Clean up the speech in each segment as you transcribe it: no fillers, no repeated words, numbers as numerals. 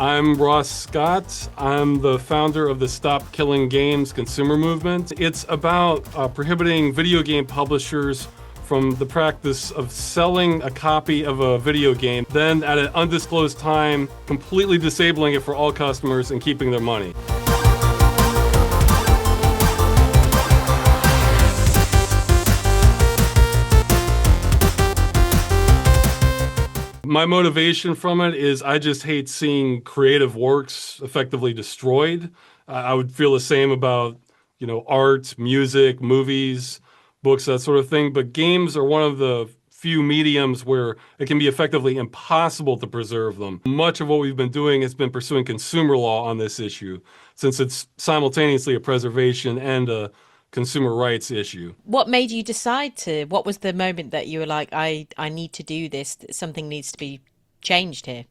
I'm Ross Scott. I'm the founder of the Stop Killing Games consumer movement. It's about prohibiting video game publishers from the practice of selling a copy of a video game, then at an undisclosed time, completely disabling it for all customers and keeping their money. My motivation from it is I just hate seeing creative works effectively destroyed. I would feel the same about, art, music, movies, books, that sort of thing. But games are one of the few mediums where it can be effectively impossible to preserve them. Much of what we've been doing has been pursuing consumer law on this issue, since it's simultaneously a preservation and a consumer rights issue. What made you decide to? What was the moment that you were like, I need to do this, something needs to be changed here?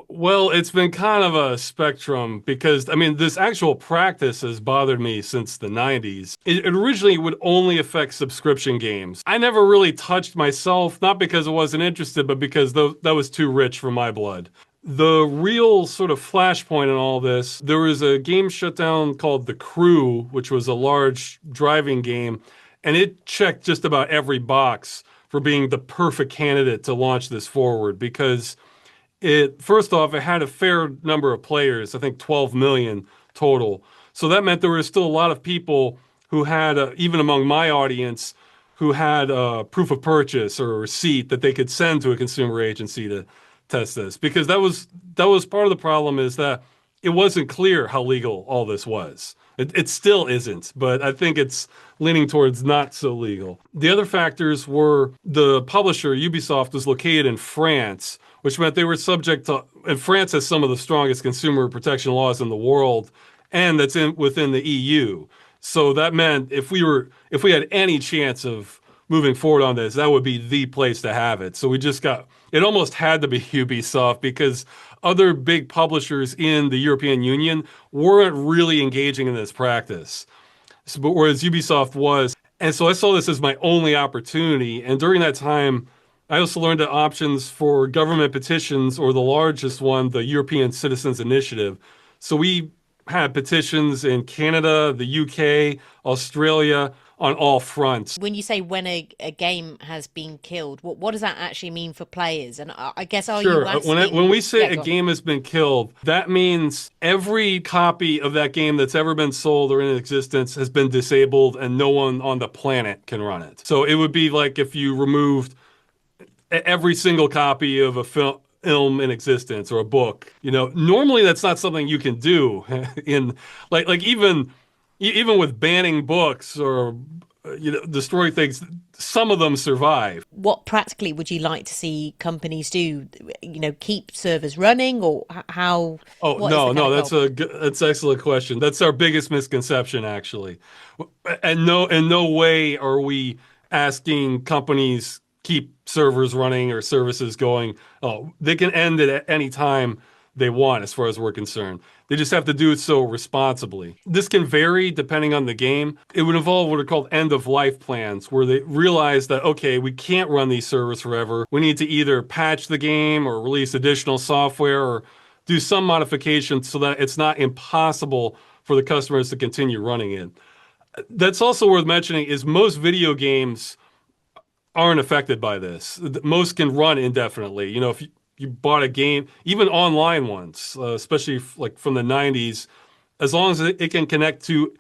Well, it's been kind of a spectrum because, this actual practice has bothered me since the 90s. It originally would only affect subscription games. I never really touched myself, not because I wasn't interested, but because that was too rich for my blood. The real sort of flashpoint in all this, there was a game shutdown called The Crew, which was a large driving game, and it checked just about every box for being the perfect candidate to launch this forward because first off, it had a fair number of players, I think 12 million total. So that meant there were still a lot of people who had, even among my audience, who had proof of purchase or a receipt that they could send to a consumer agency to test this, because that was part of the problem, is that it wasn't clear how legal all this was. It still isn't, but I think it's leaning towards not so legal. The other factors were the publisher, Ubisoft, was located in France, which meant they were subject to, and France has some of the strongest consumer protection laws in the world, and that's within the EU. So that meant if we had any chance of moving forward on this, that would be the place to have it. So it almost had to be Ubisoft because other big publishers in the European Union weren't really engaging in this practice. But whereas Ubisoft was. And so I saw this as my only opportunity. And during that time, I also learned the options for government petitions, or the largest one, the European Citizens Initiative. So we had petitions in Canada, the UK, Australia, on all fronts. When you say when a game has been killed, what does that actually mean for players? And I guess, are you Sure. asking... When we say Yeah, a game has been killed, that means every copy of that game that's ever been sold or in existence has been disabled and no one on the planet can run it. So it would be like if you removed every single copy of a film in existence or a book. Normally that's not something you can do in even with banning books or destroying things, some of them survive. What practically would you like to see companies do? Keep servers running, or how? Oh, no, that's an excellent question. That's our biggest misconception, actually. And in no way are we asking companies keep servers running or services going. Oh, they can end it at any time they want, as far as we're concerned. They just have to do it so responsibly. This can vary depending on the game. It would involve what are called end-of-life plans, where they realize that, okay, we can't run these servers forever. We need to either patch the game or release additional software or do some modifications so that it's not impossible for the customers to continue running it. That's also worth mentioning is most video games aren't affected by this. Most can run indefinitely. If you bought a game, even online ones, especially like from the 90s, as long as it can connect to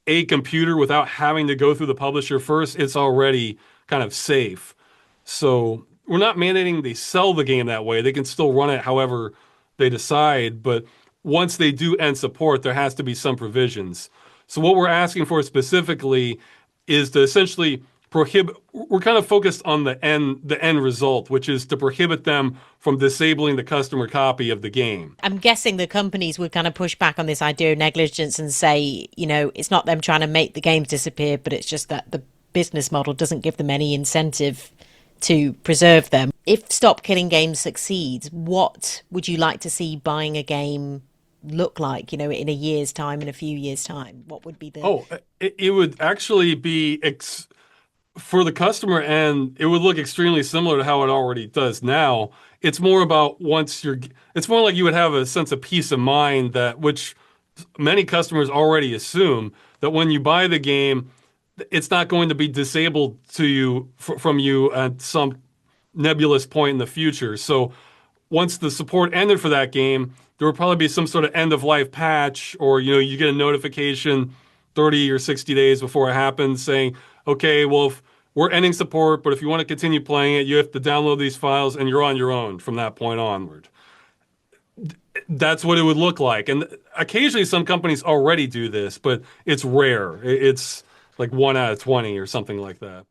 a computer without having to go through the publisher first, it's already kind of safe. So we're not mandating they sell the game that way. They can still run it however they decide, but once they do end support, there has to be some provisions. So what we're asking for specifically is to essentially we're kind of focused on the end result, which is to prohibit them from disabling the customer copy of the game. I'm guessing the companies would kind of push back on this idea of negligence and say, it's not them trying to make the games disappear, but it's just that the business model doesn't give them any incentive to preserve them. If Stop Killing Games succeeds, what would you like to see buying a game look like, in a year's time, in a few years' time? What would be the... It would actually be... for the customer end, it would look extremely similar to how it already does now, It's more about it's more like you would have a sense of peace of mind that, which many customers already assume that when you buy the game, it's not going to be disabled to you from you at some nebulous point in the future. So once the support ended for that game, there would probably be some sort of end of life patch, or you get a notification 30 or 60 days before it happens saying, okay, well, if we're ending support, but if you want to continue playing it, you have to download these files and you're on your own from that point onward. That's what it would look like. And occasionally some companies already do this, but it's rare. It's like 1 out of 20 or something like that.